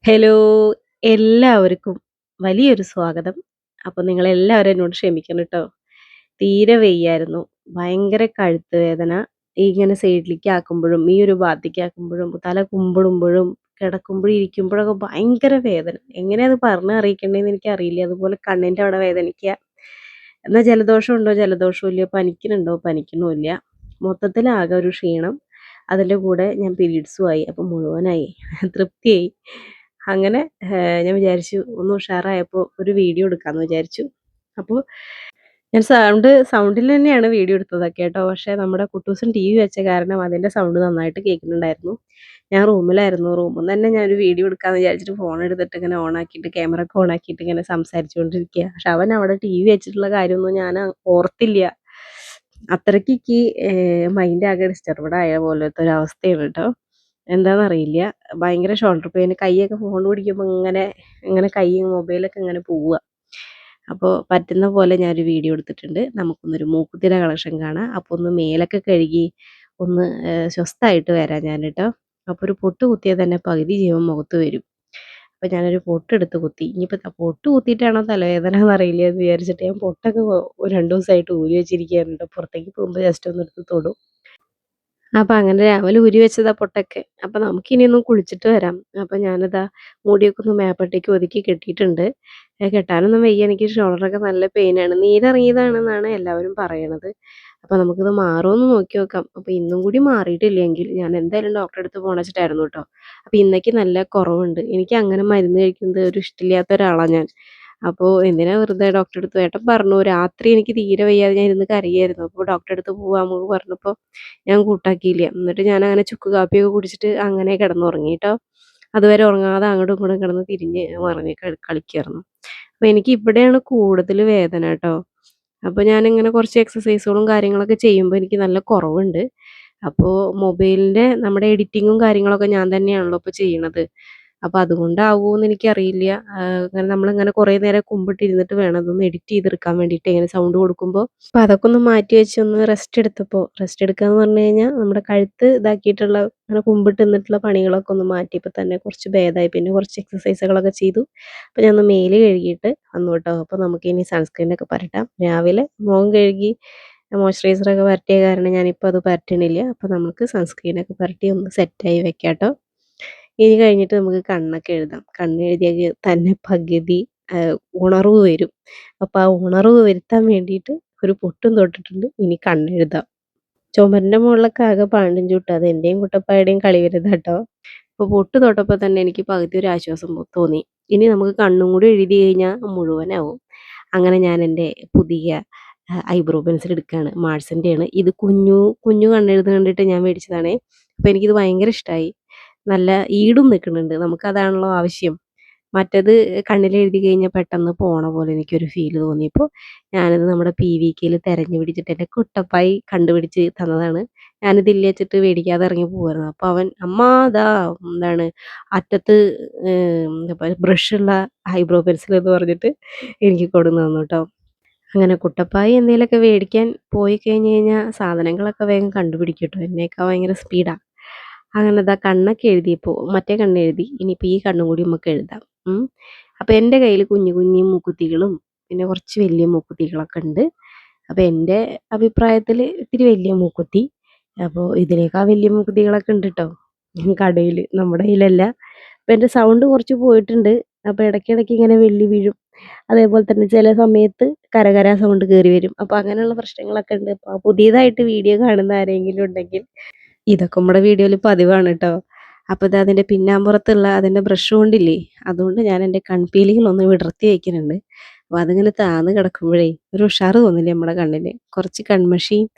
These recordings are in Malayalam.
ഹലോ! എല്ലാവർക്കും വലിയൊരു സ്വാഗതം. അപ്പൊ നിങ്ങളെല്ലാവരും എന്നോട് ക്ഷമിക്കണം ട്ടോ. തീരെ വയ്യായിരുന്നു. ഭയങ്കര കഴുത്ത് വേദന. ഇങ്ങനെ സൈഡിലേക്ക് ആക്കുമ്പോഴും, ഈ ഒരു ഭാഗത്തേക്ക് ആക്കുമ്പോഴും, തല കുമ്പിടുമ്പോഴും, കിടക്കുമ്പോഴും, ഇരിക്കുമ്പോഴൊക്കെ ഭയങ്കര വേദന. എങ്ങനെയാ അത് പറഞ്ഞ് അറിയിക്കേണ്ടതെന്ന് എനിക്കറിയില്ല. അതുപോലെ കണ്ണിൻ്റെ അവിടെ വേദനിക്കുക. എന്നാ ജലദോഷം ഉണ്ടോ? ജലദോഷവും ഇല്ല. പനിക്കുന്നുണ്ടോ? പനിക്കണുമില്ല. മൊത്തത്തിലാകെ ഒരു ക്ഷീണം. അതിൻ്റെ കൂടെ ഞാൻ പീരീഡ്സും ആയി. അപ്പം മുഴുവനായി. തൃപ്തിയായി. അങ്ങനെ ഞാൻ വിചാരിച്ചു ഒന്ന് ഉഷാറായപ്പോൾ ഒരു വീഡിയോ എടുക്കാമെന്ന് വിചാരിച്ചു. അപ്പോൾ ഞാൻ സൗണ്ടിൽ തന്നെയാണ് വീഡിയോ എടുത്തതൊക്കെ കേട്ടോ. പക്ഷേ നമ്മുടെ കുട്ടൂസൻ ടി വി വെച്ച കാരണം അതിൻ്റെ സൗണ്ട് നന്നായിട്ട് കേൾക്കുന്നുണ്ടായിരുന്നു. ഞാൻ റൂമിലായിരുന്നു. റൂമിൽ നിന്ന് തന്നെ ഞാനൊരു വീഡിയോ എടുക്കാമെന്ന് വിചാരിച്ചിട്ട് ഫോൺ എടുത്തിട്ട് ഇങ്ങനെ ഓണാക്കിയിട്ട് ക്യാമറ ഒക്കെ ഓണാക്കിയിട്ട് ഇങ്ങനെ സംസാരിച്ചുകൊണ്ടിരിക്കുക. പക്ഷെ അവൻ അവിടെ ടി വി വെച്ചിട്ടുള്ള കാര്യമൊന്നും ഞാൻ ഓർത്തില്ല. അത്രയ്ക്ക് എനിക്ക് മൈൻഡ് ആകെ ഡിസ്റ്റർബ്ഡ് ആയ പോലത്തെ ഒരു അവസ്ഥയാണ് കേട്ടോ. എന്താണെന്നറിയില്ല. ഭയങ്കര ഷോൾഡർ പെയിൻ. കൈയൊക്കെ ഫോൺ പിടിക്കുമ്പോൾ ഇങ്ങനെ ഇങ്ങനെ കൈ മൊബൈലൊക്കെ ഇങ്ങനെ പോവുക. അപ്പോൾ പറ്റുന്ന പോലെ ഞാനൊരു വീഡിയോ എടുത്തിട്ടുണ്ട്. നമുക്കൊന്നൊരു മൂക്കുത്തിയുടെ കളക്ഷൻ കാണാം. അപ്പോൾ ഒന്ന് മേലൊക്കെ കഴുകി ഒന്ന് സ്വസ്ഥായിട്ട് വരാം ഞാൻ ട്ടോ. അപ്പോൾ ഒരു പൊട്ട് കുത്തിയാൽ തന്നെ പകുതി ജീവൻ മുഖത്ത് വരും. അപ്പോൾ ഞാനൊരു പൊട്ടെടുത്ത് കുത്തി. ഇനിയിപ്പോൾ പൊട്ട് കുത്തിയിട്ടാണോ തലവേദന എന്നറിയില്ല എന്ന് വിചാരിച്ചിട്ട് ഞാൻ പൊട്ടൊക്കെ 2 ദിവസമായിട്ട് ഊരി വെച്ചിരിക്കുകയാണ് ട്ടോ. പുറത്തേക്ക് പോകുമ്പോൾ ജസ്റ്റ് ഒന്ന് എടുത്ത് തൊടും. അപ്പൊ അങ്ങനെ രാവിലെ ഊരി വെച്ചതാ പൊട്ടൊക്കെ. അപ്പൊ നമുക്കിനി ഒന്ന് കുളിച്ചിട്ട് വരാം. അപ്പൊ ഞാനിതാ മുടിയൊക്കെ ഒന്ന് മേപ്പട്ടേക്ക് ഒതുക്കി കെട്ടിയിട്ടുണ്ട്. കെട്ടാനൊന്നും വയ്യ. എനിക്ക് ഷോൾഡറൊക്കെ നല്ല പെയിനാണ്. നീരിറങ്ങിയതാണെന്നാണ് എല്ലാവരും പറയണത്. അപ്പൊ നമുക്കിത് മാറുമോന്ന് നോക്കി നോക്കാം. അപ്പൊ ഇന്നും കൂടി മാറിയിട്ടില്ലെങ്കിൽ ഞാൻ എന്തായാലും ഡോക്ടറെ അടുത്ത് പോണം വെച്ചിട്ടായിരുന്നു ട്ടോ. അപ്പൊ ഇന്നേക്ക് നല്ല കുറവുണ്ട്. എനിക്ക് അങ്ങനെ മരുന്ന് കഴിക്കുന്നത് ഒരു ഇഷ്ടമില്ലാത്ത ഒരാളാ ഞാൻ. അപ്പോൾ എന്തിനാ വെറുതെ ഡോക്ടറെ അടുത്ത് ഏട്ടൻ പറഞ്ഞു രാത്രി എനിക്ക് തീരെ വയ്യാതെ ഞാൻ ഇരുന്ന് കരയായിരുന്നു. അപ്പോൾ ഡോക്ടറെ അടുത്ത് പോവാമോ പറഞ്ഞപ്പോൾ ഞാൻ കൂട്ടാക്കിയില്ല. എന്നിട്ട് ഞാനങ്ങനെ ചുക്ക് കാപ്പിയൊക്കെ കുടിച്ചിട്ട് അങ്ങനെ കിടന്നുറങ്ങി ട്ടോ. അതുവരെ ഉറങ്ങാതെ അങ്ങോട്ടും ഇങ്ങോട്ടും കിടന്ന് തിരിഞ്ഞ് മറിഞ്ഞ് കളിക്കായിരുന്നു. അപ്പോൾ എനിക്ക് ഇവിടെയാണ് കൂടുതൽ വേദന ട്ടോ. അപ്പോൾ ഞാനിങ്ങനെ കുറച്ച് എക്സർസൈസുകളും കാര്യങ്ങളൊക്കെ ചെയ്യുമ്പോൾ എനിക്ക് നല്ല കുറവുണ്ട്. അപ്പോൾ മൊബൈലിൻ്റെ നമ്മുടെ എഡിറ്റിങ്ങും കാര്യങ്ങളൊക്കെ ഞാൻ തന്നെയാണല്ലോ ഇപ്പോൾ ചെയ്യണത്. അപ്പോൾ അതുകൊണ്ടാവുമോന്ന് എനിക്കറിയില്ല. ഇങ്ങനെ നമ്മളിങ്ങനെ കുറേ നേരം കുമ്പിട്ടിരുന്നിട്ട് വേണം ഇതൊന്ന് എഡിറ്റ് ചെയ്തെടുക്കാൻ വേണ്ടിയിട്ട് ഇങ്ങനെ സൗണ്ട് കൊടുക്കുമ്പോൾ. അപ്പോൾ അതൊക്കെ ഒന്ന് മാറ്റി വെച്ച് ഒന്ന് റെസ്റ്റ് എടുത്തപ്പോൾ റെസ്റ്റ് എടുക്കാന്ന് പറഞ്ഞു കഴിഞ്ഞാൽ നമ്മുടെ കഴുത്ത് ഇതാക്കിയിട്ടുള്ള അങ്ങനെ കുമ്പിട്ട് നിന്നിട്ടുള്ള പണികളൊക്കെ ഒന്ന് മാറ്റിയപ്പോൾ തന്നെ കുറച്ച് ഭേദമായി. പിന്നെ കുറച്ച് എക്സർസൈസുകളൊക്കെ ചെയ്തു. അപ്പോൾ ഞാൻ ഒന്ന് മേല് കഴുകിയിട്ട് വന്നു കേട്ടോ. അപ്പോൾ നമുക്കിനി സൺസ്ക്രീനൊക്കെ പുരട്ടാം. രാവിലെ മുഖം കഴുകി മോയ്സ്ചറൈസറൊക്കെ പുരട്ടിയ കാരണം ഞാനിപ്പോൾ അത് പുരട്ടണില്ല. അപ്പോൾ നമുക്ക് സൺസ്ക്രീനൊക്കെ പുരട്ടി ഒന്ന് സെറ്റായി വെക്കാം കേട്ടോ. ഇനി കഴിഞ്ഞിട്ട് നമുക്ക് കണ്ണൊക്കെ എഴുതാം. കണ്ണ് എഴുതിയാൽ തന്നെ പകുതി ഉണർവ് വരും. അപ്പോൾ ആ ഉണർവ് വരുത്താൻ വേണ്ടിയിട്ട് ഒരു പൊട്ടും തൊട്ടിട്ടുണ്ട്. ഇനി കണ്ണെഴുതാം. ചുമരിൻ്റെ മുകളിലൊക്കെ ആകെ പാണ്ടും ചുട്ടും. അത് എൻ്റെയും കുട്ടപ്പായുടെയും കളിവരുതാ ട്ടോ. അപ്പോൾ പൊട്ട് തൊട്ടപ്പോൾ തന്നെ എനിക്ക് പകുതി ഒരു ആശ്വാസം തോന്നി. ഇനി നമുക്ക് കണ്ണും കൂടി എഴുതി കഴിഞ്ഞാൽ മുഴുവനാവും. അങ്ങനെ ഞാൻ എൻ്റെ പുതിയ ഐബ്രോ പെൻസിൽ എടുക്കുകയാണ്. മാഴ്സിൻ്റെയാണ്. ഇത് കുഞ്ഞു കുഞ്ഞു കണ്ണെഴുതുന്നത് കണ്ടിട്ട് ഞാൻ മേടിച്ചതാണേ. അപ്പോൾ എനിക്കിത് ഭയങ്കര ഇഷ്ടമായി. നല്ല ഈടും നിൽക്കുന്നുണ്ട്. നമുക്കതാണല്ലോ ആവശ്യം. മറ്റേത് കണ്ണിലെഴുതി കഴിഞ്ഞാൽ പെട്ടെന്ന് പോണ പോലെ എനിക്കൊരു ഫീല് തോന്നിയപ്പോൾ ഞാനിത് നമ്മുടെ PVKയിൽ തെരഞ്ഞു പിടിച്ചിട്ട് എൻ്റെ കുട്ടപ്പായി കണ്ടുപിടിച്ച് തന്നതാണ്. ഞാനിതില്ല വെച്ചിട്ട് മേടിക്കാതെ ഇറങ്ങി പോവായിരുന്നു. അപ്പോൾ അവൻ അമ്മ ദാ എന്താണ് അറ്റത്ത് എന്താ പറയുക ബ്രഷുള്ള ഐബ്രോ പെൻസിൽ എന്ന് പറഞ്ഞിട്ട് എനിക്ക് കൊണ്ടുവന്ന് തന്നു കേട്ടോ. അങ്ങനെ കുട്ടപ്പായി എന്തെങ്കിലുമൊക്കെ മേടിക്കാൻ പോയി കഴിഞ്ഞ് കഴിഞ്ഞാൽ സാധനങ്ങളൊക്കെ വേഗം കണ്ടുപിടിക്കും കേട്ടോ. എന്നേക്കാൾ ഭയങ്കര സ്പീഡാ. അങ്ങനെ ദാ കണ്ണൊക്കെ എഴുതിയപ്പോൾ മറ്റേ കണ്ണ് എഴുതി. ഇനിയിപ്പോൾ ഈ കണ്ണും കൂടി നമുക്ക് എഴുതാം. അപ്പോൾ എൻ്റെ കയ്യിൽ കുഞ്ഞു കുഞ്ഞു മൂക്കുത്തികളും പിന്നെ കുറച്ച് വലിയ മൂക്കുത്തികളൊക്കെ ഉണ്ട്. അപ്പോൾ എൻ്റെ അഭിപ്രായത്തിൽ ഇത്തിരി വലിയ മൂക്കുത്തി. അപ്പോൾ ഇതിനേക്കാൾ വലിയ മൂക്കുത്തികളൊക്കെ ഉണ്ട് ട്ടോ കടയിൽ. നമ്മുടെ കയ്യിലല്ല. അപ്പോൾ എൻ്റെ സൗണ്ട് കുറച്ച് പോയിട്ടുണ്ട്. അപ്പോൾ ഇടയ്ക്കിടയ്ക്ക് ഇങ്ങനെ വെള്ളി വീഴും. അതേപോലെ തന്നെ ചില സമയത്ത് കരകര സൗണ്ട് കയറി വരും. അപ്പോൾ അങ്ങനെയുള്ള പ്രശ്നങ്ങളൊക്കെ ഉണ്ട്. അപ്പോൾ പുതിയതായിട്ട് വീഡിയോ കാണുന്ന ആരെങ്കിലും ഉണ്ടെങ്കിൽ ഇതൊക്കെ നമ്മുടെ വീഡിയോയിൽ പതിവാണ് ട്ടോ. അപ്പോൾ ഇത് അതിൻ്റെ പിന്നാമ്പുറത്തുള്ള അതിൻ്റെ ബ്രഷ് കൊണ്ടില്ലേ അതുകൊണ്ട് ഞാൻ എൻ്റെ കൺപീലികളൊന്ന് വിടർത്തി വയ്ക്കുന്നുണ്ട്. അപ്പോൾ അതിങ്ങനെ താന്ന് കിടക്കുമ്പോഴേ ഒരു ഉഷാറ് തോന്നില്ലേ നമ്മുടെ കണ്ണിന്. കുറച്ച് കൺമഷിയും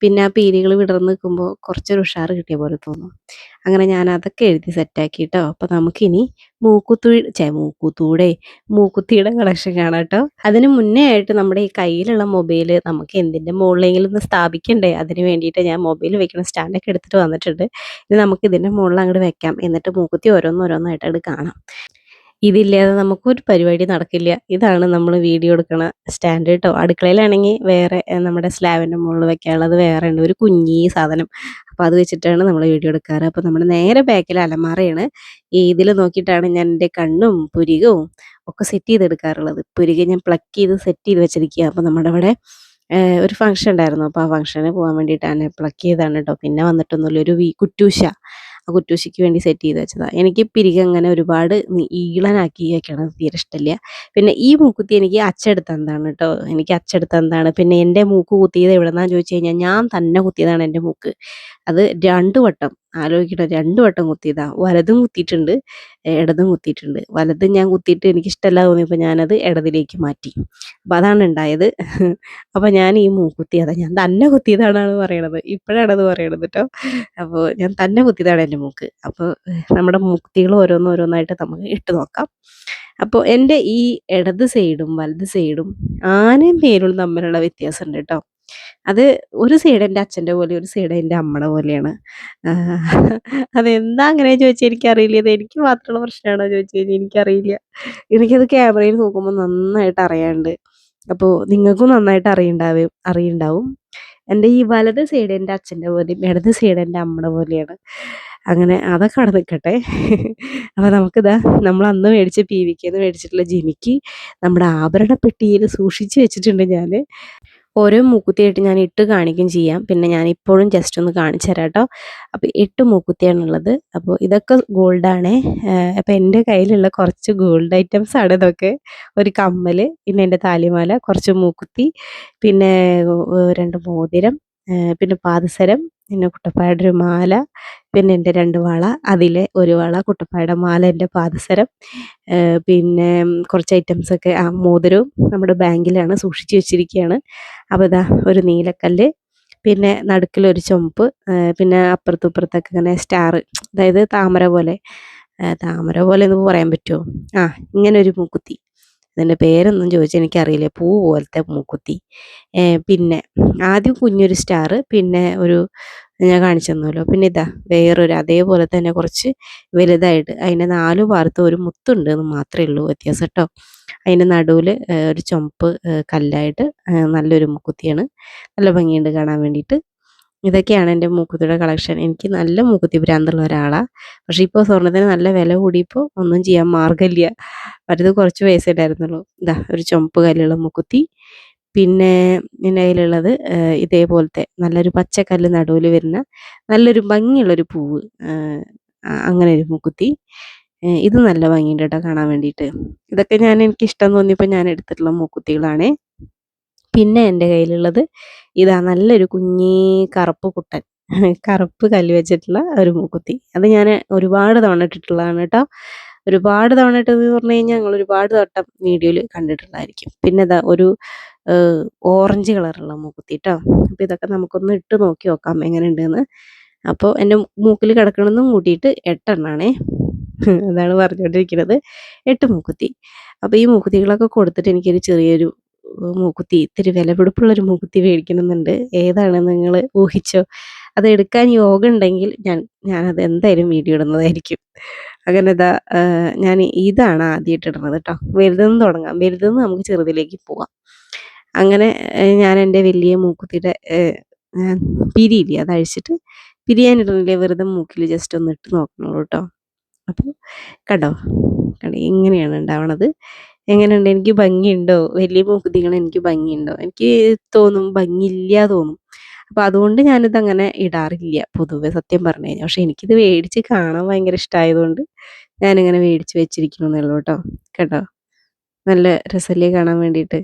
പിന്നെ ആ പീലികൾ വിടർന്ന് നിൽക്കുമ്പോൾ കുറച്ചൊരു ഉഷാറ് കിട്ടിയ പോലെ തോന്നും. അങ്ങനെ ഞാൻ അതൊക്കെ എഴുതി സെറ്റാക്കി ട്ടോ. അപ്പോൾ നമുക്കിനി മൂക്കുത്തിയുടെ കളക്ഷൻ കാണാം ട്ടോ. അതിന് മുന്നേ ആയിട്ട് നമ്മുടെ ഈ കയ്യിലുള്ള മൊബൈൽ നമുക്ക് എന്തിൻ്റെ മുകളിലെങ്കിലും ഒന്ന് സ്ഥാപിക്കണ്ടേ. അതിന് വേണ്ടിയിട്ട് ഞാൻ മൊബൈൽ വെക്കുന്ന സ്റ്റാൻഡൊക്കെ എടുത്തിട്ട് വന്നിട്ടുണ്ട്. ഇനി നമുക്ക് ഇതിൻ്റെ മുകളിൽ അങ്ങോട്ട് വെക്കാം. എന്നിട്ട് മൂക്കുത്തി ഓരോന്നോരോന്നായിട്ട് അങ്ങോട്ട് കാണാം. ഇതില്ലാതെ നമുക്കൊരു പരിപാടി നടക്കില്ല. ഇതാണ് നമ്മൾ വീഡിയോ എടുക്കണ സ്റ്റാൻഡ് കേട്ടോ. അടുക്കളയിലാണെങ്കിൽ വേറെ നമ്മുടെ സ്ലാബിൻ്റെ മുകളിൽ വെക്കാനുള്ളത് വേറെ ഉണ്ട്. ഒരു കുഞ്ഞീ സാധനം. അപ്പോൾ അപ്പോൾ അത് വെച്ചിട്ടാണ് നമ്മൾ വീഡിയോ എടുക്കാറ്. അപ്പോൾ നമ്മുടെ നേരെ ബാക്കിൽ അലമാറയാണ്. ഇതിൽ നോക്കിയിട്ടാണ് ഞാൻ എൻ്റെ കണ്ണും പുരികവും ഒക്കെ സെറ്റ് ചെയ്തെടുക്കാറുള്ളത്. പുരികം ഞാൻ പ്ലക്ക് ചെയ്ത് സെറ്റ് ചെയ്ത് വെച്ചിരിക്കുക. അപ്പോൾ നമ്മുടെ ഇവിടെ ഒരു ഫംഗ്ഷൻ ഉണ്ടായിരുന്നു. അപ്പോൾ ആ ഫംഗ്ഷന് പോകാൻ വേണ്ടിയിട്ടാണ് പ്ലക്ക് ചെയ്തതാണ് കേട്ടോ. പിന്നെ വന്നിട്ടൊന്നുമില്ല, ഒരു കുറ്റൂശ, ആ കുറ്റൂശയ്ക്ക് വേണ്ടി സെറ്റ് ചെയ്ത് വെച്ചതാണ്. എനിക്ക് പിരികം അങ്ങനെ ഒരുപാട് ഈളനാക്കി വെക്കണത് തീരെ ഇഷ്ടമില്ല. പിന്നെ ഈ മൂക്കുത്തി എനിക്ക് അച്ചെടുത്ത എന്താണ് കേട്ടോ, എനിക്ക് അച്ചെടുത്ത എന്താണ്. പിന്നെ എൻ്റെ മൂക്ക് കുത്തിയത് എവിടെന്നാന്ന് ചോദിച്ചു കഴിഞ്ഞാൽ ഞാൻ തന്നെ കുത്തിയതാണ് എൻ്റെ മൂക്ക്. അത് 2 വട്ടം ആലോചിക്കണം, 2 വട്ടം കുത്തിയതാ. വലതും കുത്തിയിട്ടുണ്ട്, ഇടതും കുത്തിയിട്ടുണ്ട്. വലത് ഞാൻ കുത്തിയിട്ട് എനിക്കിഷ്ടമല്ല തോന്നിയപ്പോൾ ഞാനത് ഇടതിലേക്ക് മാറ്റി. അപ്പോൾ അതാണ് ഉണ്ടായത്. അപ്പോൾ ഞാൻ ഈ മൂക്കുത്തി അതാ ഞാൻ തന്നെ കുത്തിയതാണെന്നാണ് പറയണത്. ഇപ്പോഴാണ് അത് പറയണത് കേട്ടോ. അപ്പോൾ ഞാൻ തന്നെ കുത്തിയതാണ് എൻ്റെ മൂക്ക്. അപ്പോൾ നമ്മുടെ മൂക്കുത്തികൾ ഓരോന്നോരോന്നായിട്ട് നമുക്ക് ഇട്ട് നോക്കാം. അപ്പോൾ എൻ്റെ ഈ ഇടത് സൈഡും വലത് സൈഡും ആനയും പേരും തമ്മിലുള്ള വ്യത്യാസമുണ്ട് കേട്ടോ. അത് ഒരു സൈഡ് എൻ്റെ അച്ഛൻ്റെ പോലെ, ഒരു സൈഡ് എൻ്റെ അമ്മയുടെ പോലെയാണ്. അതെന്താ അങ്ങനെ ചോദിച്ചാൽ എനിക്കറിയില്ല. ഇത് എനിക്ക് മാത്രമുള്ള പ്രശ്നമാണോ ചോദിച്ചു കഴിഞ്ഞാൽ എനിക്കറിയില്ല. എനിക്കത് ക്യാമറയിൽ നോക്കുമ്പോൾ നന്നായിട്ട് അറിയാണ്ട്. അപ്പോൾ നിങ്ങൾക്കും നന്നായിട്ട് അറിയുണ്ടാവും. എൻ്റെ ഈ വലത് സൈഡ് എൻ്റെ അച്ഛൻ്റെ പോലെയും ഇടത് സൈഡ് എൻ്റെ അമ്മയുടെ പോലെയാണ്. അങ്ങനെ അതൊക്കെ അവിടെ നിൽക്കട്ടെ. അപ്പോൾ നമുക്കിതാ നമ്മൾ അന്ന് മേടിച്ച PVKന്ന് മേടിച്ചിട്ടുള്ള ജിമിക്ക് നമ്മുടെ ആഭരണ പെട്ടിയിൽ സൂക്ഷിച്ച് വെച്ചിട്ടുണ്ട് ഞാൻ. ഓരോ മൂക്കുത്തിയായിട്ട് ഞാൻ ഇട്ട് കാണിക്കുകയും ചെയ്യാം. പിന്നെ ഞാൻ ഇപ്പോഴും ജസ്റ്റ് ഒന്ന് കാണിച്ചു തരാം കേട്ടോ. അപ്പോൾ 8 മൂക്കുത്തിയാണുള്ളത്. അപ്പോൾ ഇതൊക്കെ ഗോൾഡാണേ. അപ്പോൾ എൻ്റെ കയ്യിലുള്ള കുറച്ച് ഗോൾഡ് ഐറ്റംസ് ആണ് ഇതൊക്കെ. ഒരു കമ്മൽ, പിന്നെ എൻ്റെ താലിമാല, കുറച്ച് മൂക്കുത്തി, പിന്നെ 2 മോതിരം, പിന്നെ പാദസരം, പിന്നെ കുട്ടപ്പായുടെ ഒരു മാല, പിന്നെ എൻ്റെ 2 വള, അതിലെ ഒരു വള, കുട്ടപ്പായുടെ മാല, എൻ്റെ പാദസരം, പിന്നെ കുറച്ച് ഐറ്റംസൊക്കെ മോതിരവും നമ്മുടെ ബാങ്കിലാണ് സൂക്ഷിച്ച് വെച്ചിരിക്കുകയാണ്. അപ്പോൾ ഇതാ ഒരു നീലക്കല്ല്, പിന്നെ നടുക്കിലൊരു ചുമപ്പ്, പിന്നെ അപ്പുറത്തും ഇപ്പുറത്തൊക്കെ ഇങ്ങനെ സ്റ്റാർ, അതായത് താമര പോലെ. താമര പോലെ എന്ന് പറയാൻ പറ്റുമോ? ഇങ്ങനെ ഒരു മൂക്കുത്തി. ഇതിൻ്റെ പേരൊന്നും ചോദിച്ചാൽ എനിക്കറിയില്ല. പൂ പോലത്തെ മൂക്കുത്തി. പിന്നെ ആദ്യം കുഞ്ഞൊരു സ്റ്റാർ, പിന്നെ ഒരു ഞാൻ കാണിച്ചു തന്നല്ലോ. പിന്നെ ഇതാ വേറൊരു അതേപോലെ തന്നെ കുറച്ച് വലുതായിട്ട് അതിൻ്റെ 4 ഭാഗത്തും ഒരു മുത്തുണ്ട് എന്ന് മാത്രമേ ഉള്ളൂ വ്യത്യാസം കേട്ടോ. അതിൻ്റെ നടുവിൽ ഒരു ചുമപ്പ് കല്ലായിട്ട് നല്ലൊരു മൂക്കുത്തിയാണ്. നല്ല ഭംഗിയുണ്ട് കാണാൻ വേണ്ടിയിട്ട്. ഇതൊക്കെയാണ് എൻ്റെ മൂക്കുത്തിയുടെ കളക്ഷൻ. എനിക്ക് നല്ല മൂക്കുത്തി ഭ്രാന്തുള്ള ഒരാളാണ്. പക്ഷേ ഇപ്പോൾ സ്വർണ്ണത്തിന് നല്ല വില കൂടിയപ്പോൾ ഒന്നും ചെയ്യാൻ മാർഗ്ഗമില്ല. മറ്റേത് കുറച്ച് പൈസ ഉണ്ടായിരുന്നുള്ളൂ. ഇതാ ഒരു ചുമപ്പ് കല്ലുള്ള മൂക്കുത്തി. പിന്നെ എൻ്റെ കയ്യിലുള്ളത് ഇതേപോലത്തെ നല്ലൊരു പച്ചക്കല്ല് നടുവിൽ വരുന്ന നല്ലൊരു ഭംഗിയുള്ളൊരു പൂവ്, അങ്ങനെ ഒരു മൂക്കുത്തി. ഇത് നല്ല ഭംഗിയുണ്ട് കേട്ടോ കാണാൻ വേണ്ടിയിട്ട്. ഇതൊക്കെ എനിക്ക് ഇഷ്ടം തോന്നിയപ്പോൾ ഞാൻ എടുത്തിട്ടുള്ള മൂക്കുത്തികളാണ്. പിന്നെ എൻ്റെ കയ്യിലുള്ളത് ഇതാ നല്ലൊരു കുഞ്ഞി കറുപ്പ് കുട്ടൻ, കറുപ്പ് കല്ല് വെച്ചിട്ടുള്ള ഒരു മൂക്കുത്തി. അത് ഞാൻ ഒരുപാട് തവണ ഇട്ടിട്ടുള്ളതാണ് കേട്ടോ. ഒരുപാട് തവണ ഇട്ടതെന്ന് പറഞ്ഞു കഴിഞ്ഞാൽ ഞങ്ങൾ ഒരുപാട് വട്ടം വീഡിയോയിൽ കണ്ടിട്ടുള്ളതായിരിക്കും. പിന്നെ ഇതാ ഒരു ഓറഞ്ച് കളറുള്ള മൂക്കുത്തി കേട്ടോ. അപ്പോൾ ഇതൊക്കെ നമുക്കൊന്ന് ഇട്ട് നോക്കി നോക്കാം എങ്ങനെയുണ്ടെന്ന്. അപ്പോൾ എൻ്റെ മൂക്കിൽ കിടക്കണമെന്നും കൂട്ടിയിട്ട് 8 എണ്ണമാണേ. അതാണ് പറഞ്ഞുകൊണ്ടിരിക്കുന്നത്, 8 മൂക്കുത്തി. അപ്പോൾ ഈ മൂക്കുത്തികളൊക്കെ കൊടുത്തിട്ട് എനിക്കൊരു ചെറിയൊരു മൂക്കുത്തി, ഇത്തിരി വിലപിടിപ്പുള്ളൊരു മൂക്കുത്തി മേടിക്കണമെന്നുണ്ട്. ഏതാണെന്ന് നിങ്ങൾ ഊഹിച്ചോ? അത് എടുക്കാൻ യോഗ ഉണ്ടെങ്കിൽ ഞാനത് എന്തായാലും വീഡിയോ ഇടുന്നതായിരിക്കും. അങ്ങനെ ഞാൻ ഇതാണ് ആദ്യമായിട്ട് ഇടുന്നത് കേട്ടോ. വലുതെന്ന് തുടങ്ങാം, വലുതെന്ന് നമുക്ക് ചെറുതിലേക്ക് പോവാം. അങ്ങനെ ഞാൻ എൻ്റെ വലിയ മൂക്കുത്തിയുടെ പിരിയില്ലേ അത് അഴിച്ചിട്ട്, പിരിയാനിടുന്നില്ലേ, വെറുതെ മൂക്കിൽ ജസ്റ്റ് ഒന്ന് ഇട്ട് നോക്കണുള്ളൂ കേട്ടോ. അപ്പോൾ കണ്ടോ ഇങ്ങനെയാണ് ഉണ്ടാവണത്. എങ്ങനെയുണ്ട്? എനിക്ക് ഭംഗിയുണ്ടോ? വലിയ മൂക്കുത്തികൾ എനിക്ക് ഭംഗിയുണ്ടോ? എനിക്ക് തോന്നും ഭംഗിയില്ല തോന്നും. അപ്പോൾ അതുകൊണ്ട് ഞാനിത് അങ്ങനെ ഇടാറില്ല പൊതുവെ, സത്യം പറഞ്ഞു കഴിഞ്ഞാൽ. പക്ഷേ എനിക്കിത് മേടിച്ച് കാണാൻ ഭയങ്കര ഇഷ്ടമായതുകൊണ്ട് ഞാനിങ്ങനെ മേടിച്ച് വെച്ചിരിക്കണമെന്നുള്ളൂ കേട്ടോ. കേട്ടോ, നല്ല രസമല്ലേ കാണാൻ വേണ്ടിയിട്ട്.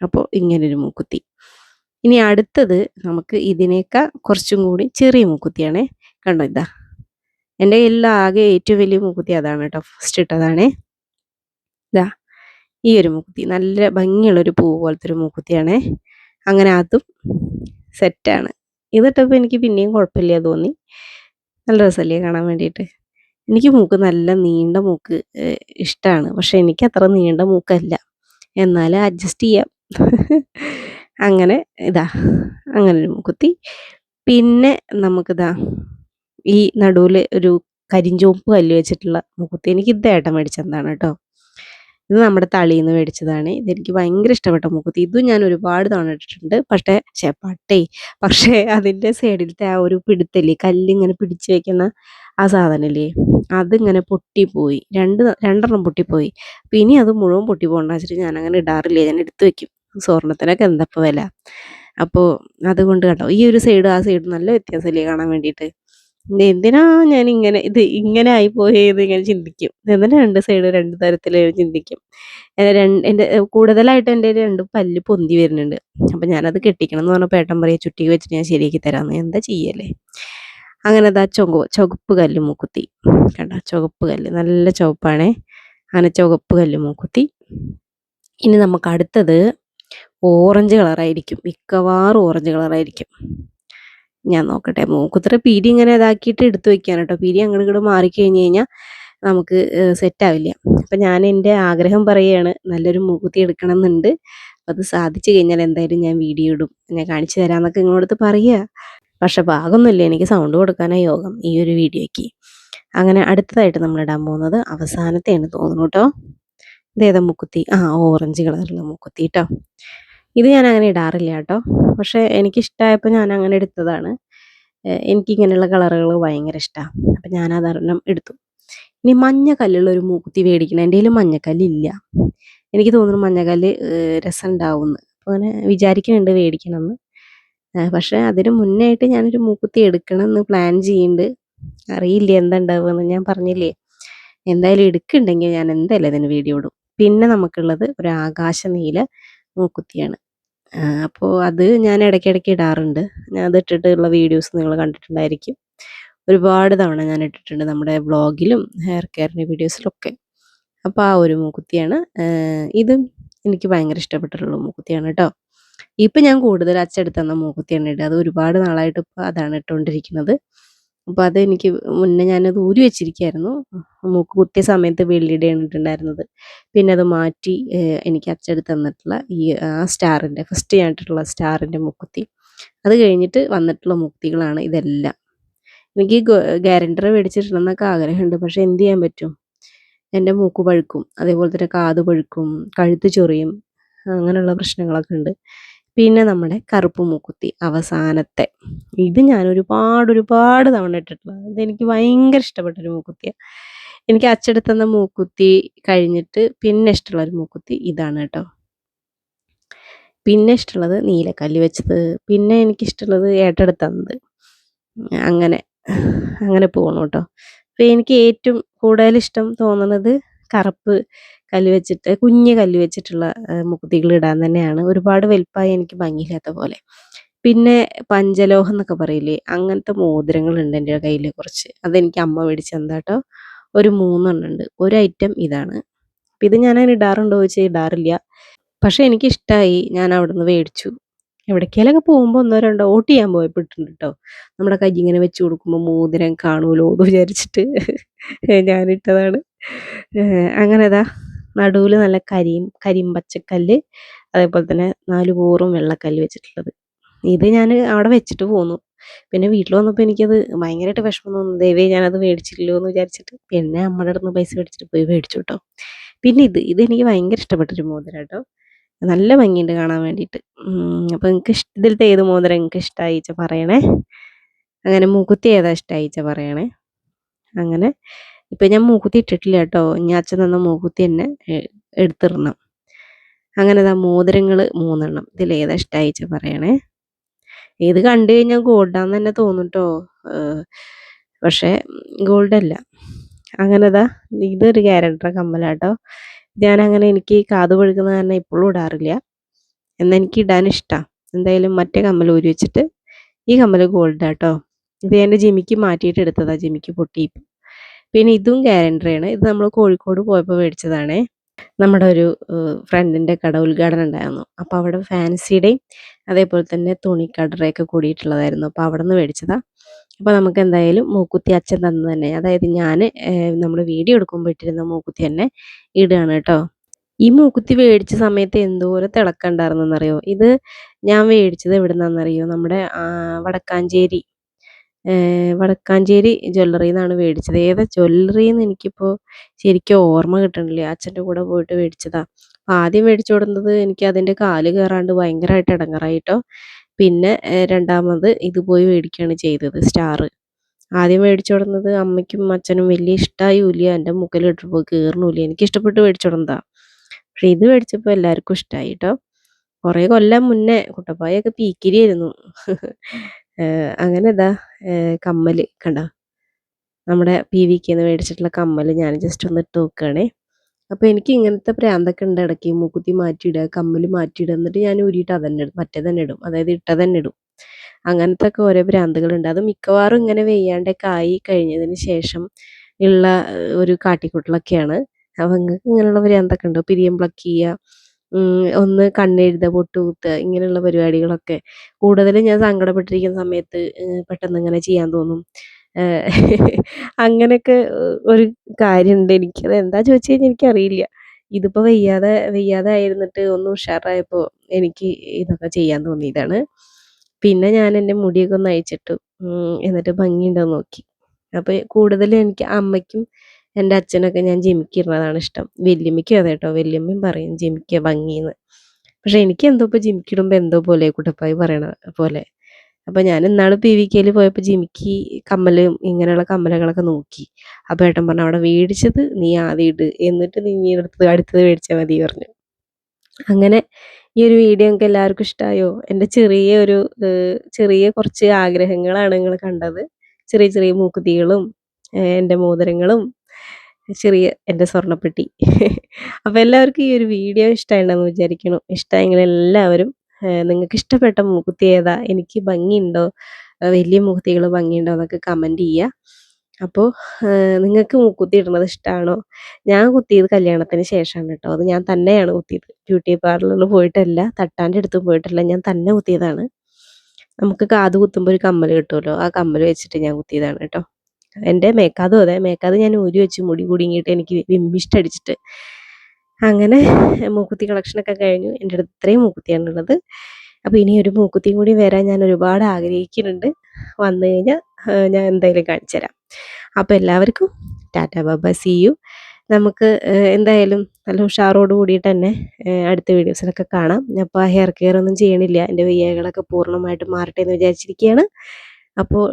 അപ്പോൾ ഇങ്ങനൊരു മൂക്കുത്തി. ഇനി അടുത്തത് നമുക്ക് ഇതിനേക്കാൾ കുറച്ചും കൂടി ചെറിയ മൂക്കുത്തിയാണേ. കണ്ടോ, ഇതാ എൻ്റെ കയ്യിൽ ആകെ ഏറ്റവും വലിയ മൂക്കുത്തി അതാണ് കേട്ടോ. ഫസ്റ്റ് ഇട്ടതാണേ. ഇതാ ഈ ഒരു മൂക്കുത്തി നല്ല ഭംഗിയുള്ളൊരു പൂ പോലത്തെ ഒരു മൂക്കുത്തിയാണേ. അങ്ങനെ അതും സെറ്റാണ്. ഇതിട്ടപ്പോൾ എനിക്ക് പിന്നെയും കുഴപ്പമില്ല തോന്നി. നല്ല രസമല്ലേ കാണാൻ വേണ്ടിയിട്ട്. എനിക്ക് മൂക്ക് നല്ല നീണ്ട മൂക്ക് ഇഷ്ടമാണ്. പക്ഷേ എനിക്ക് അത്ര നീണ്ട മൂക്കല്ല, എന്നാലും അഡ്ജസ്റ്റ് ചെയ്യാം. അങ്ങനെ ഇതാ അങ്ങനൊരു മൂക്കുത്തി. പിന്നെ നമുക്കിതാ ഈ നടുവിൽ ഒരു കരിഞ്ചുവപ്പ് കല്ല് വെച്ചിട്ടുള്ള മൂക്കുത്തി. എനിക്ക് ഇത് ഏട്ടൻ മേടിച്ചതാണ് കേട്ടോ. ഇത് നമ്മുടെ തളീന്ന് മേടിച്ചതാണ്. ഇതെനിക്ക് ഭയങ്കര ഇഷ്ടപ്പെട്ട മൂക്കുത്തി. ഇതും ഞാൻ ഒരുപാട് തവണ ഇട്ടിട്ടുണ്ട്. പക്ഷേ അതിൻ്റെ സൈഡിലത്തെ ആ ഒരു പിടുത്തല്ലേ, കല്ലിങ്ങനെ പിടിച്ച് വെക്കുന്ന ആ സാധനമില്ലേ, അതിങ്ങനെ പൊട്ടിപ്പോയി. രണ്ടെണ്ണം പൊട്ടിപ്പോയി. അപ്പോൾ ഇനി അത് മുഴുവൻ പൊട്ടി പോകണ്ട വെച്ചിട്ട് ഞാൻ അങ്ങനെ ഇടാറില്ല. ഞാൻ എടുത്ത് വെക്കും. സ്വർണ്ണത്തിനൊക്കെ എന്താപ്പോൾ വില. അപ്പോൾ അതുകൊണ്ട് കേട്ടോ, ഈ ഒരു സൈഡ് ആ സൈഡ് നല്ല വ്യത്യാസമില്ലേ കാണാൻ വേണ്ടിയിട്ട്. എന്തിനാ ഞാൻ ഇങ്ങനെ ആയിപ്പോയത് ഇങ്ങനെ ചിന്തിക്കും. എന്തിനാ രണ്ട് സൈഡ് രണ്ട് തരത്തിൽ ചിന്തിക്കും. എൻ്റെ കൂടുതലായിട്ട് എൻ്റെ രണ്ട് പല്ല് പൊന്തി വരുന്നുണ്ട്. അപ്പം ഞാനത് കെട്ടിക്കണം എന്ന് പറഞ്ഞപ്പോൾ ഏട്ടൻ പറയാ ചുറ്റിക വെച്ചിട്ട് ഞാൻ ശരിയാക്കി തരാമെന്ന്. എന്താ ചെയ്യല്ലേ. അങ്ങനെ അതാ ചുവപ്പ് കല്ല് മൂക്കുത്തി കണ്ട, ചുവപ്പ് കല്ല് നല്ല ചുവപ്പാണേ. അങ്ങനെ ചുവപ്പ് കല്ല് മൂക്കുത്തി. ഇനി നമുക്ക് അടുത്തത് ഓറഞ്ച് കളറായിരിക്കും, മിക്കവാറും ഓറഞ്ച് കളറായിരിക്കും. ഞാൻ നോക്കട്ടെ, മൂക്കുത്തിയുടെ പീരി ഇങ്ങനെ ഇതാക്കിയിട്ട് എടുത്ത് വെക്കാൻ കേട്ടോ. പീരി അങ്ങോട്ട് ഇങ്ങോട്ട് മാറിക്കഴിഞ്ഞ് കഴിഞ്ഞാൽ നമുക്ക് സെറ്റാവില്ല. അപ്പം ഞാൻ എൻ്റെ ആഗ്രഹം പറയുകയാണ്, നല്ലൊരു മൂക്കുത്തി എടുക്കണം എന്നുണ്ട്. അപ്പം അത് സാധിച്ചു കഴിഞ്ഞാൽ എന്തായാലും ഞാൻ വീഡിയോ ഇടും, ഞാൻ കാണിച്ചു തരാമെന്നൊക്കെ നിങ്ങളടുത്ത് പറയുക. പക്ഷെ ഭാഗമൊന്നുമില്ല, എനിക്ക് സൗണ്ട് കൊടുക്കാനാണ് യോഗം ഈ ഒരു വീഡിയോയ്ക്ക്. അങ്ങനെ അടുത്തതായിട്ട് നമ്മൾ ഇടാൻ പോകുന്നത് അവസാനത്തെയാണ് തോന്നുന്നു കേട്ടോ. ഇതേതാ മൂക്കുത്തി? ഓറഞ്ച് കളറുള്ള മൂക്കുത്തി കേട്ടോ. ഇത് ഞാൻ അങ്ങനെ ഇടാറില്ല കേട്ടോ, പക്ഷേ എനിക്കിഷ്ടമായപ്പോൾ ഞാൻ അങ്ങനെ എടുത്തതാണ്. എനിക്കിങ്ങനെയുള്ള കളറുകൾ ഭയങ്കര ഇഷ്ടമാണ്. അപ്പം ഞാനതൊരെണ്ണം എടുത്തു. ഇനി മഞ്ഞ കല്ലുള്ള ഒരു മൂക്കുത്തി മേടിക്കണം. എൻ്റെ കയ്യിൽ മഞ്ഞക്കല്ലില്ല. എനിക്ക് തോന്നുന്നു മഞ്ഞക്കല്ല് രസം ഉണ്ടാവുമെന്ന്. അപ്പോൾ അങ്ങനെ വിചാരിക്കുന്നുണ്ട് മേടിക്കണമെന്ന്. പക്ഷേ അതിന് മുന്നേ ആയിട്ട് ഞാനൊരു മൂക്കുത്തി എടുക്കണം എന്ന് പ്ലാൻ ചെയ്യുന്നുണ്ട്. അറിയില്ല എന്താ ഉണ്ടാവുകയെന്ന്. ഞാൻ പറഞ്ഞില്ലേ, എന്തായാലും എടുക്കുന്നുണ്ടെങ്കിൽ ഞാൻ എന്തായാലും അതിന് വീഡിയോ ഇടും. പിന്നെ നമുക്കുള്ളത് ഒരു ആകാശ നീല മൂക്കുത്തിയാണ്. അപ്പോൾ അത് ഞാൻ ഇടയ്ക്കിടയ്ക്ക് ഇടാറുണ്ട്. ഞാൻ അത് ഇട്ടിട്ടുള്ള വീഡിയോസ് നിങ്ങൾ കണ്ടിട്ടുണ്ടായിരിക്കും. ഒരുപാട് തവണ ഞാൻ ഇട്ടിട്ടുണ്ട് നമ്മുടെ വ്ളോഗിലും ഹെയർ കെയറിൻ്റെ വീഡിയോസിലൊക്കെ. അപ്പോൾ ആ ഒരു മൂക്കുത്തിയാണ്. ഇതും എനിക്ക് ഭയങ്കര ഇഷ്ടപ്പെട്ടിട്ടുള്ള മൂക്കുത്തിയാണ് കേട്ടോ. ഇപ്പം ഞാൻ കൂടുതൽ അച്ചെടുത്ത് തന്ന മൂക്കുത്തിയാണ് ഇടുക. അത് ഒരുപാട് നാളായിട്ട് ഇപ്പോൾ അതാണ് ഇട്ടുകൊണ്ടിരിക്കുന്നത്. അപ്പോൾ അതെനിക്ക് മുന്നേ ഞാനത് ഊരി വെച്ചിരിക്കുകയായിരുന്നു. മൂക്ക് കുത്തിയ സമയത്ത് വെള്ളിയുടെയാണ് ഇട്ടിട്ടുണ്ടായിരുന്നത്. പിന്നെ അത് മാറ്റി എനിക്ക് അച്ചെടുത്ത് തന്നിട്ടുള്ള ഈ സ്റ്റാറിൻ്റെ ഫസ്റ്റ് ഞാൻ ഇട്ടിട്ടുള്ള സ്റ്റാറിൻ്റെ മൂക്കുത്തി. അത് കഴിഞ്ഞിട്ട് വന്നിട്ടുള്ള മൂക്കുത്തികളാണ് ഇതെല്ലാം. എനിക്ക് ഗ്യാരണ്ടർ മേടിച്ചിടണം എന്നൊക്കെ ആഗ്രഹമുണ്ട്. പക്ഷേ എന്ത് ചെയ്യാൻ പറ്റും, എൻ്റെ മൂക്ക് പഴുക്കും, അതേപോലെ തന്നെ കാത് പഴുക്കും, കഴുത്ത് ചൊറിയും, അങ്ങനെയുള്ള പ്രശ്നങ്ങളൊക്കെ ഉണ്ട്. പിന്നെ നമ്മുടെ കറുപ്പ് മൂക്കുത്തി അവസാനത്തെ, ഇത് ഞാൻ ഒരുപാട് തവണ ഇട്ടിട്ടുള്ളത്. ഇതെനിക്ക് ഭയങ്കര ഇഷ്ടപ്പെട്ടൊരു മൂക്കുത്തിയാണ്. എനിക്ക് അച്ചെടുത്ത് തന്ന മൂക്കുത്തി കഴിഞ്ഞിട്ട് പിന്നെ ഇഷ്ടമുള്ളൊരു മൂക്കുത്തി ഇതാണ് കേട്ടോ. പിന്നെ ഇഷ്ടമുള്ളത് നീലക്കല്ല് വെച്ചത്, പിന്നെ എനിക്കിഷ്ടമുള്ളത് ഏട്ടെടുത്ത് തന്നത്. അങ്ങനെ പോകണം കേട്ടോ. അപ്പോൾ എനിക്ക് ഏറ്റവും കൂടുതൽ ഇഷ്ടം തോന്നുന്നത് കറുപ്പ് കല്ല് വെച്ചിട്ട്, കുഞ്ഞ് കല്ല് വെച്ചിട്ടുള്ള മൂക്കുത്തികൾ ഇടാൻ തന്നെയാണ്. ഒരുപാട് വലുപ്പമായി എനിക്ക് ഭംഗിയില്ലാത്ത പോലെ. പിന്നെ പഞ്ചലോഹം എന്നൊക്കെ പറയില്ലേ, അങ്ങനത്തെ മോതിരങ്ങളുണ്ട് എൻ്റെ കയ്യിൽ കുറച്ച്. അതെനിക്ക് അമ്മ മേടിച്ച് തന്നതാട്ടോ. ഒരു 3 എണ്ണം ഉണ്ട്. ഒരു ഐറ്റം ഇതാണ്. അപ്പം ഇത് ഞാൻ അങ്ങനെ ഇടാറുണ്ടോ ചോദിച്ചാൽ ഇടാറില്ല. പക്ഷേ എനിക്കിഷ്ടമായി, ഞാൻ അവിടുന്ന് മേടിച്ചു. എവിടേക്കെങ്കിലൊക്കെ പോകുമ്പോൾ 1 2 വോട്ട് ചെയ്യാൻ പോയപ്പോൾ ഇട്ടിട്ടുണ്ട് കേട്ടോ. നമ്മുടെ കൈ ഇങ്ങനെ വെച്ച് കൊടുക്കുമ്പോൾ മോതിരം കാണുമല്ലോ എന്ന് വിചാരിച്ചിട്ട് ഞാനിട്ടതാണ്. അങ്ങനെ അതാ നടുവിൽ നല്ല കരിമ്പച്ചക്കല്ല്, അതേപോലെ തന്നെ 4 കൂറും വെള്ളക്കല്ല് വെച്ചിട്ടുള്ളത്. ഇത് ഞാൻ അവിടെ വെച്ചിട്ട് പോന്നു. പിന്നെ വീട്ടിൽ വന്നപ്പോൾ എനിക്കത് ഭയങ്കരമായിട്ട് വിഷമം തോന്നുന്നു. ദൈവമേ, ഞാനത് മേടിച്ചില്ലല്ലോ എന്ന് വിചാരിച്ചിട്ട് പിന്നെ അമ്മയുടെ അടുത്ത് പൈസ മേടിച്ചിട്ട് പോയി മേടിച്ചു കേട്ടോ. പിന്നെ ഇതെനിക്ക് ഭയങ്കര ഇഷ്ടപ്പെട്ടൊരു മോതിരം കേട്ടോ. നല്ല ഭംഗിയുണ്ട് കാണാൻ വേണ്ടിയിട്ട്. അപ്പോൾ നിങ്ങൾക്ക് ഇതിലത്തെ ഏത് മോതിരം നിങ്ങൾക്ക് ഇഷ്ടമായി വെച്ചാൽ പറയണേ. അങ്ങനെ മൂക്കുത്തി ഏതാ ഇഷ്ടമായി വെച്ചാൽ പറയണേ. അങ്ങനെ ഇപ്പം ഞാൻ മൂക്കുത്തി ഇട്ടിട്ടില്ല കേട്ടോ. ഇനി അച്ഛൻ തന്ന മൂക്കുത്തി തന്നെ എടുത്തിടണം. അങ്ങനെ മോതിരങ്ങൾ 3 എണ്ണം. ഇതിലേതാ ഇഷ്ടമായി വെച്ചാൽ പറയണേ. ഇത് കണ്ടു കഴിഞ്ഞാൽ ഗോൾഡാന്ന് തന്നെ തോന്നും കേട്ടോ. പക്ഷേ ഗോൾഡല്ല. അങ്ങനെ ഇതൊരു ഗ്യാരണ്ടർ കമ്മലാട്ടോ. ഞാനങ്ങനെ എനിക്ക് കാത് പഴുക്കുന്ന കാരണം ഇപ്പോഴും ഇടാറില്ല. എന്നാൽ എനിക്ക് ഇടാൻ ഇഷ്ടമാണ്. എന്തായാലും മറ്റേ കമ്മൽ ഊരി വെച്ചിട്ട് ഈ കമ്മൽ ഗോൾഡാട്ടോ. ഇത് എൻ്റെ ജിമിക്ക് മാറ്റിയിട്ട് എടുത്തതാണ്, ജിമിക്ക് പൊട്ടി. പിന്നെ ഇതും ഗ്യാരണ്ടറാണ്. ഇത് നമ്മൾ കോഴിക്കോട് പോയപ്പോൾ മേടിച്ചതാണേ. നമ്മുടെ ഒരു ഫ്രണ്ടിൻ്റെ കട ഉദ്ഘാടനം ഉണ്ടായിരുന്നു. അപ്പോൾ അവിടെ ഫാൻസിയുടെയും അതേപോലെ തന്നെ തുണിക്കടയൊക്കെ കൂടിയിട്ടുള്ളതായിരുന്നു. അപ്പോൾ അവിടെ നിന്ന് മേടിച്ചതാണ്. അപ്പോൾ നമുക്ക് എന്തായാലും മൂക്കുത്തി അച്ഛൻ തന്നു തന്നെ, അതായത് ഞാൻ നമ്മൾ വീഡിയോ എടുക്കുമ്പോൾ ഇട്ടിരുന്ന മൂക്കുത്തി തന്നെ ഇടുകയാണ് കേട്ടോ. ഈ മൂക്കുത്തി മേടിച്ച സമയത്ത് എന്തോരം തിളക്കം ഉണ്ടായിരുന്നെന്നറിയോ. ഇത് ഞാൻ മേടിച്ചത് എവിടെ നിന്നാണെന്നറിയോ, നമ്മുടെ വടക്കാഞ്ചേരി വടക്കാഞ്ചേരി ജ്വല്ലറിന്നാണ് മേടിച്ചത്. ഏതാ ജ്വല്ലറിന്ന് എനിക്കിപ്പോൾ ശരിക്കും ഓർമ്മ കിട്ടണില്ല. അച്ഛൻ്റെ കൂടെ പോയിട്ട് മേടിച്ചതാ. ആദ്യം മേടിച്ചു കൊടുത്തത് എനിക്ക് അതിൻ്റെ കാല് കയറാണ്ട് ഭയങ്കരമായിട്ട് ഇടങ്ങേറായി ട്ടോ. പിന്നെ രണ്ടാമത് ഇത് പോയി മേടിക്കുകയാണ് ചെയ്തത്, സ്റ്റാർ. ആദ്യം മേടിച്ചു കൊടുന്നത് അമ്മയ്ക്കും അച്ഛനും വലിയ ഇഷ്ടമായില്ല. എൻ്റെ മൂക്കിലിട്ടപ്പോൾ കീറണില്ല. എനിക്കിഷ്ടപ്പെട്ട് മേടിച്ചു കൊടുത്തതാ. പക്ഷെ ഇത് മേടിച്ചപ്പോൾ എല്ലാവർക്കും ഇഷ്ടമായി ട്ടോ. കുറേ കൊല്ലം മുന്നേ കുട്ടപ്പായൊക്കെ പീക്കിരിയായിരുന്നു. അങ്ങനെ ഇതാ കമ്മൽ കണ്ടോ, നമ്മുടെ PVKന്ന് മേടിച്ചിട്ടുള്ള കമ്മൽ ഞാൻ ജസ്റ്റ് ഒന്ന് ഇട്ട് നോക്കുകയാണേ. അപ്പോൾ എനിക്ക് ഇങ്ങനത്തെ പ്രാന്തൊക്കെ ഉണ്ട് ഇടയ്ക്ക്. മൂക്കുത്തി മാറ്റിയിടുക, കമ്മൽ മാറ്റിയിടുക, എന്നിട്ട് ഞാൻ ഊരിയിട്ട് അതന്നെ ഇടും, മറ്റേ തന്നെ ഇടും, അതായത് ഇട്ടതന്നെ ഇടും. അങ്ങനത്തെ ഒക്കെ ഓരോ ഭ്രാന്തുകളുണ്ട്. അത് മിക്കവാറും ഇങ്ങനെ വെയ്യാണ്ടൊക്കെ ആയി കഴിഞ്ഞതിന് ശേഷം ഉള്ള ഒരു കാട്ടിക്കൂട്ടലൊക്കെയാണ്. അപ്പോൾ നിങ്ങൾക്ക് ഇങ്ങനെയുള്ള ഭ്രാന്തൊക്കെ ഉണ്ടോ? പിരിയം പ്ലക്ക് ചെയ്യുക, ഒന്ന് കണ്ണെഴുതുക, പൊട്ട് കുത്തുക, ഇങ്ങനെയുള്ള പരിപാടികളൊക്കെ കൂടുതലും ഞാൻ സങ്കടപ്പെട്ടിരിക്കുന്ന സമയത്ത് പെട്ടെന്ന് ഇങ്ങനെ ചെയ്യാൻ തോന്നും. അങ്ങനെയൊക്കെ ഒരു കാര്യമുണ്ട് എനിക്ക്. അത് എന്താ ചോദിച്ചു കഴിഞ്ഞാൽ എനിക്കറിയില്ല. ഇതിപ്പോൾ വെയ്യാതെ ആയിരുന്നിട്ട് ഒന്ന് ഉഷാറായപ്പോൾ എനിക്ക് ഇതൊക്കെ ചെയ്യാൻ തോന്നിയതാണ്. പിന്നെ ഞാൻ എൻ്റെ മുടിയൊക്കെ ഒന്ന് അഴിച്ചിട്ടു. എന്നിട്ട് ഭംഗിയുണ്ടോയെന്ന് നോക്കി. അപ്പോൾ കൂടുതലും എനിക്ക് അമ്മയ്ക്കും എൻ്റെ അച്ഛനൊക്കെ ഞാൻ ജിമിക്കി ഇടുന്നതാണ് ഇഷ്ടം. വല്യമ്മയ്ക്കും അതെ കേട്ടോ. വല്യമ്മയും പറയും ജിമിക്കിയ ഭംഗിയെന്ന്. പക്ഷേ എനിക്ക് എന്തോ ഇപ്പോൾ ജിമിക്കി ഇടുമ്പോൾ എന്തോ പോലെ കുട്ടപ്പായി പറയണ പോലെ. അപ്പോൾ ഞാൻ ഇന്നാൾ PVKയിൽ പോയപ്പോൾ ജിമിക്കി കമ്മലും ഇങ്ങനെയുള്ള കമ്മലുകളൊക്കെ നോക്കി. അപ്പോൾ ഏട്ടൻ പറഞ്ഞു, അവിടെ മേടിച്ചത് നീ ആദ്യം ഇട്, എന്നിട്ട് നീ അടുത്തത് മേടിച്ചാൽ മതി പറഞ്ഞു. അങ്ങനെ ഈ ഒരു വീഡിയോ നിങ്ങൾക്ക് എല്ലാവർക്കും ഇഷ്ടമായോ? എൻ്റെ ചെറിയ കുറച്ച് ആഗ്രഹങ്ങളാണ് നിങ്ങൾ കണ്ടത്. ചെറിയ ചെറിയ മൂക്കുത്തികളും എൻ്റെ മോതിരങ്ങളും ചെറിയ എൻ്റെ സ്വർണ്ണപ്പെട്ടി. അപ്പോൾ എല്ലാവർക്കും ഈ ഒരു വീഡിയോ ഇഷ്ടമായിട്ടുണ്ടെന്ന് വിചാരിക്കുന്നു. ഇഷ്ടമായെങ്കിൽ എല്ലാവരും നിങ്ങൾക്ക് ഇഷ്ടപ്പെട്ട മൂക്കുത്തി ഏതാ, എനിക്ക് ഭംഗിയുണ്ടോ, വലിയ മൂക്കുത്തികൾ ഭംഗിയുണ്ടോ എന്നൊക്കെ കമൻറ്റ് ചെയ്യുക. അപ്പോൾ നിങ്ങൾക്ക് മൂക്കുത്തി ഇടുന്നത് ഇഷ്ടമാണോ? ഞാൻ കുത്തിയത് കല്യാണത്തിന് ശേഷമാണ് കേട്ടോ. അത് ഞാൻ തന്നെയാണ് കുത്തിയത്. ബ്യൂട്ടി പാർലറിൽ പോയിട്ടല്ല, തട്ടാൻ്റെ അടുത്ത് പോയിട്ടല്ല, ഞാൻ തന്നെ കുത്തിയതാണ്. നമുക്ക് കാത് കുത്തുമ്പോൾ ഒരു കമ്മൽ കിട്ടുമല്ലോ, ആ കമ്മൽ വെച്ചിട്ട് ഞാൻ കുത്തിയതാണ് കേട്ടോ. എൻ്റെ മേക്കാതും അതെ, മേക്കാത് ഞാൻ ഊരി വെച്ച് മുടി കുടുങ്ങിയിട്ട് എനിക്ക് വിമ്പിഷ്ടം അടിച്ചിട്ട്. അങ്ങനെ മൂക്കുത്തി കളക്ഷനൊക്കെ കഴിഞ്ഞു. എൻ്റെ അടുത്ത് ഇത്രയും മൂക്കുത്തിയാണുള്ളത്. അപ്പോൾ ഇനി ഒരു മൂക്കുത്തിയും കൂടി വരാൻ ഞാൻ ഒരുപാട് ആഗ്രഹിക്കുന്നുണ്ട്. വന്നു കഴിഞ്ഞാൽ ഞാൻ എന്തായാലും കാണിച്ചു തരാം. അപ്പോൾ എല്ലാവർക്കും ടാറ്റ ബൈ, സീ യു. നമുക്ക് എന്തായാലും നല്ല ഉഷാറോട് കൂടിയിട്ട് തന്നെ അടുത്ത വീഡിയോസിലൊക്കെ കാണാം. ഞാൻ അപ്പോൾ ഹെയർ കെയർ ഒന്നും ചെയ്യണില്ല. എൻ്റെ വയ്യായ്കളൊക്കെ പൂർണ്ണമായിട്ട് മാറട്ടെ എന്ന് വിചാരിച്ചിരിക്കുകയാണ്. അപ്പോൾ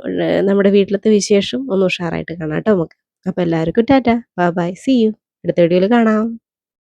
നമ്മുടെ വീട്ടിലത്തെ വിശേഷം ഒന്ന് ഉഷാറായിട്ട് കാണാം കേട്ടോ നമുക്ക്. അപ്പോൾ എല്ലാവർക്കും ടാറ്റ ബൈ, സീ യു. അടുത്ത വീഡിയോയിൽ കാണാം.